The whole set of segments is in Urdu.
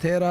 13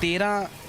13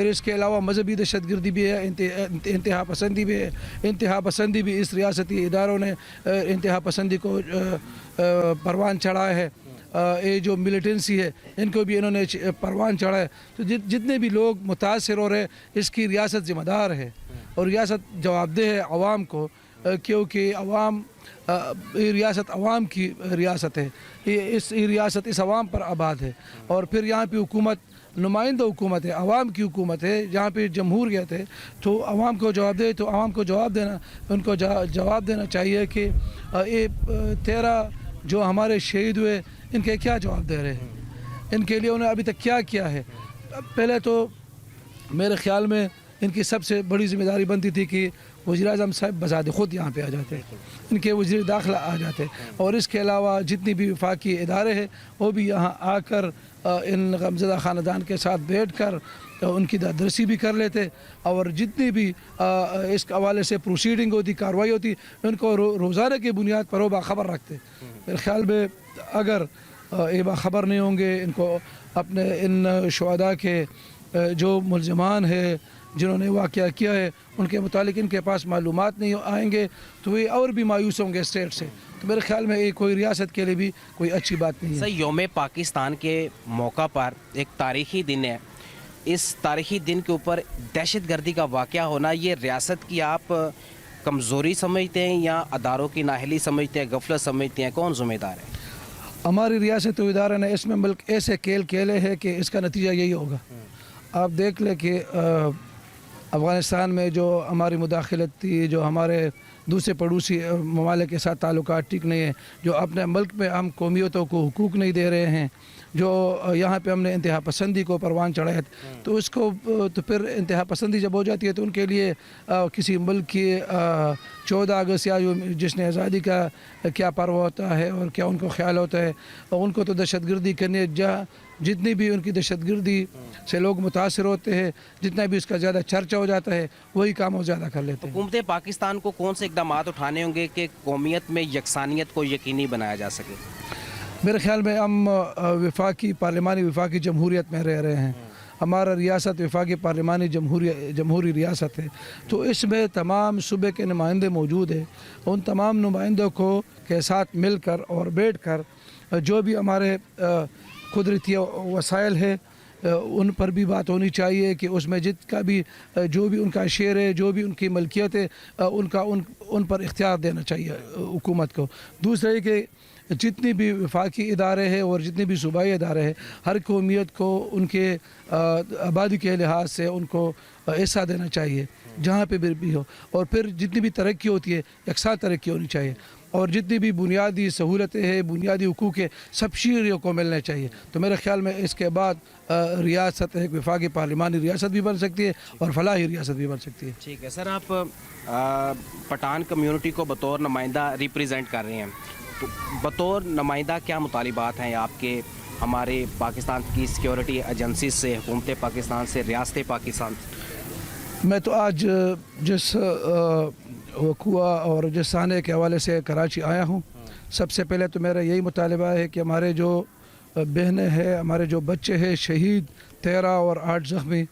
پھر اس کے علاوہ مذہبی دہشت گردی بھی ہے، انتہا پسندی بھی ہے. انتہا پسندی بھی اس ریاستی اداروں نے انتہا پسندی کو پروان چڑھایا ہے. یہ جو ملیٹنسی ہے ان کو بھی انہوں نے پروان چڑھا ہے. تو جتنے بھی لوگ متاثر ہو رہے اس کی ریاست ذمہ دار ہے اور ریاست جواب دہ ہے عوام کو، کیونکہ عوام یہ ریاست عوام کی ریاست ہے. یہ ریاست اس عوام پر آباد ہے. اور پھر یہاں پہ حکومت نمائندہ حکومت ہے، عوام کی حکومت ہے، جہاں پہ جمہوریت ہے. تو عوام کو جواب دے، تو عوام کو جواب دینا، ان کو جواب دینا چاہیے کہ یہ 13 جو ہمارے شہید ہوئے ان کے کیا جواب دے رہے ہیں، ان کے لیے انہیں ابھی تک کیا ہے. پہلے تو میرے خیال میں ان کی سب سے بڑی ذمہ داری بنتی تھی کہ وزیر اعظم صاحب بذات خود یہاں پہ آ جاتے، ان کے وزیر داخلہ آ جاتے، اور اس کے علاوہ جتنی بھی وفاقی ادارے ہیں وہ بھی یہاں آ کر ان غمزدہ خاندان کے ساتھ بیٹھ کر ان کی دردرسی بھی کر لیتے، اور جتنی بھی اس حوالے سے پروسیڈنگ ہوتی، کارروائی ہوتی، ان کو روزانہ کی بنیاد پر وہ باخبر رکھتے. میرے خیال میں اگر یہ باخبر نہیں ہوں گے، ان کو اپنے ان شہداء کے جو ملزمان ہیں جنہوں نے واقعہ کیا ہے ان کے متعلق ان کے پاس معلومات نہیں آئیں گے تو یہ اور بھی مایوس ہوں گے اسٹیٹ سے. تو میرے خیال میں یہ کوئی ریاست کے لیے بھی کوئی اچھی بات نہیں ہے. سر، یوم پاکستان کے موقع پر ایک تاریخی دن ہے. اس تاریخی دن کے اوپر دہشت گردی کا واقعہ ہونا، یہ ریاست کی آپ کمزوری سمجھتے ہیں یا اداروں کی نااہلی سمجھتے ہیں، غفلت سمجھتے ہیں؟ کون ذمہ دار ہے؟ ہماری ریاست و ادارے نے اس میں ملک ایسے کھیل کھیلے ہیں کہ اس کا نتیجہ یہی ہوگا. آپ دیکھ لیں کہ افغانستان میں جو ہماری مداخلت تھی، جو ہمارے دوسرے پڑوسی ممالک کے ساتھ تعلقات ٹھیک نہیں ہیں، جو اپنے ملک میں ہم قومیتوں کو حقوق نہیں دے رہے ہیں، جو یہاں پہ ہم نے انتہا پسندی کو پروان چڑھایا، تو اس کو تو پھر انتہا پسندی جب ہو جاتی ہے تو ان کے لیے کسی ملک کی 14 اگست یا جس نے آزادی کا کیا پرو ہوتا ہے اور کیا ان کو خیال ہوتا ہے، ان کو تو دہشت گردی کرنے جتنی بھی ان کی دہشت گردی سے لوگ متاثر ہوتے ہیں، جتنا بھی اس کا زیادہ چرچا ہو جاتا ہے وہی کام وہ زیادہ کر لیتے ہیں. حکومت پاکستان کو کون سے اقدامات اٹھانے ہوں گے کہ قومیت میں یکسانیت کو یقینی بنایا جا سکے؟ میرے خیال میں ہم پارلیمانی وفاقی جمہوریت میں رہ رہے ہیں. ہمارا ریاست وفاقی پارلیمانی جمہوری ریاست ہے. تو اس میں تمام صوبے کے نمائندے موجود ہیں. ان تمام نمائندوں کو کے ساتھ مل کر اور بیٹھ کر جو بھی ہمارے قدرتی وسائل ہے ان پر بھی بات ہونی چاہیے کہ اس میں کا بھی جو بھی ان کا شیئر ہے، جو بھی ان کی ملکیت ہے، ان پر اختیار دینا چاہیے حکومت کو. دوسرا یہ کہ جتنی بھی وفاقی ادارے ہیں اور جتنے بھی صوبائی ادارے ہیں، ہر قومیت کو ان کے آبادی کے لحاظ سے ان کو حصہ دینا چاہیے جہاں پہ بھی ہو. اور پھر جتنی بھی ترقی ہوتی ہے یکساں ترقی ہونی چاہیے، اور جتنی بھی بنیادی سہولتیں ہیں، بنیادی حقوق ہے، سب شہریوں کو ملنے چاہیے. تو میرے خیال میں اس کے بعد ریاست ایک وفاقی پارلیمانی ریاست بھی بن سکتی ہے اور فلاحی ریاست بھی بن سکتی ہے. ٹھیک ہے سر، آپ پٹھان کمیونٹی کو بطور نمائندہ ریپریزنٹ کر رہے ہیں، تو بطور نمائندہ کیا مطالبات ہیں آپ کے ہمارے پاکستان کی سیکیورٹی ایجنسی سے، حکومت پاکستان سے، ریاست پاکستان؟ میں تو آج جس وقوع اور جس سانے کے حوالے سے کراچی آیا ہوں، سب سے پہلے تو میرا یہی مطالبہ ہے کہ ہمارے جو بہنیں ہیں، ہمارے جو بچے ہیں شہید 13 اور 8 زخمی،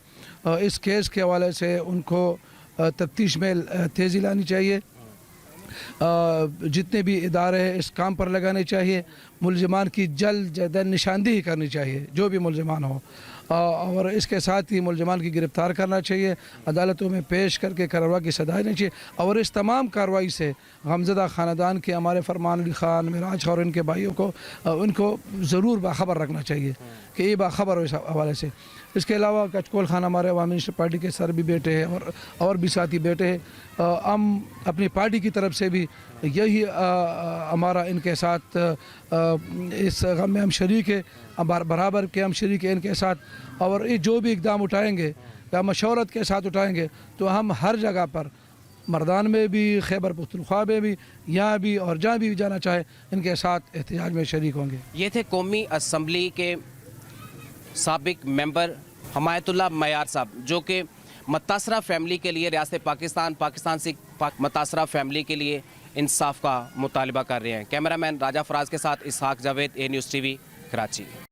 اس کیس کے حوالے سے ان کو تفتیش میں تیزی لانی چاہیے. جتنے بھی ادارے ہیں اس کام پر لگانے چاہیے. ملزمان کی جلد نشاندہی کرنی چاہیے جو بھی ملزمان ہوں، اور اس کے ساتھ ہی ملزمان کی گرفتار کرنا چاہیے، عدالتوں میں پیش کر کے کارروائی کی سزا دینی چاہیے. اور اس تمام کارروائی سے غمزدہ خاندان کے ہمارے فرمان علی خان، معراج اور ان کے بھائیوں کو ان کو ضرور باخبر رکھنا چاہیے کہ یہ باخبر ہو اس حوالے سے. اس کے علاوہ کچکول خان ہمارے عوامی نیشنل پارٹی کے سر بھی بیٹھے ہیں اور بھی ساتھی بیٹھے ہیں. ہم اپنی پارٹی کی طرف سے بھی یہی ہمارا ان کے ساتھ اس غم میں ہم شریک ہیں، برابر کے ہم شریک ہیں ان کے ساتھ. اور یہ جو بھی اقدام اٹھائیں گے یا مشورت کے ساتھ اٹھائیں گے تو ہم ہر جگہ پر، مردان میں بھی، خیبر پختونخوا میں بھی، یہاں بھی اور جہاں بھی جانا چاہے ان کے ساتھ احتجاج میں شریک ہوں گے. یہ تھے قومی اسمبلی کے سابق ممبر حمایت اللہ معیار صاحب، جو کہ متاثرہ فیملی کے لیے ریاست پاکستان سے متاثرہ فیملی کے لیے انصاف کا مطالبہ کر رہے ہیں. کیمرہ مین راجہ فراز کے ساتھ اسحاق Javed, a news T V, Karachi.